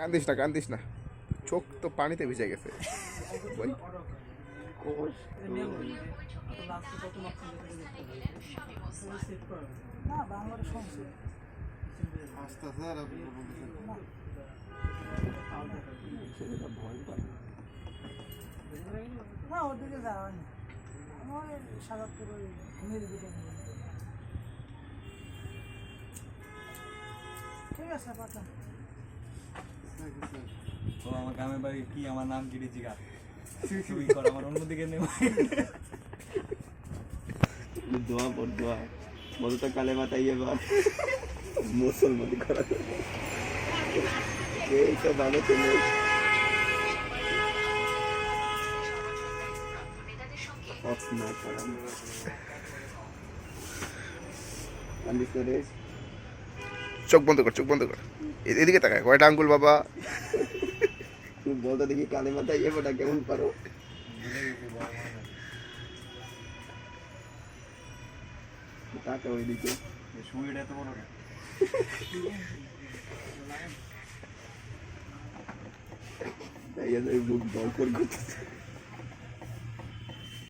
কান্দিস না, চোখ তো পানিতে ভিজে গেছে। বল। না ওদিকে যাওয়া হয়নি, আমার সাজাদপুর ওই ঘুমিয়ে দিকে। ঠিক আছে পাঠান। ও আমার গ্রামের বাড়ি কি, আমার নাম কি জিগা তুই কর, আমার অন্যদিকে নেই। দোয়া পর দোয়া বলতো কালে মাতাইয়ে বা মুসলমানি করা এই তো ভালো ছিল। চোখ বন্ধ কর, এদিকে তাকায়, কয়টা আঙ্গুল বাবা? তুই বলতো দেখি কালে মাতাইয়ে বাটা কেমন পারো। টাকা ওইদিকে সুইটা এত বড় না। বুক দরকার করতেছে।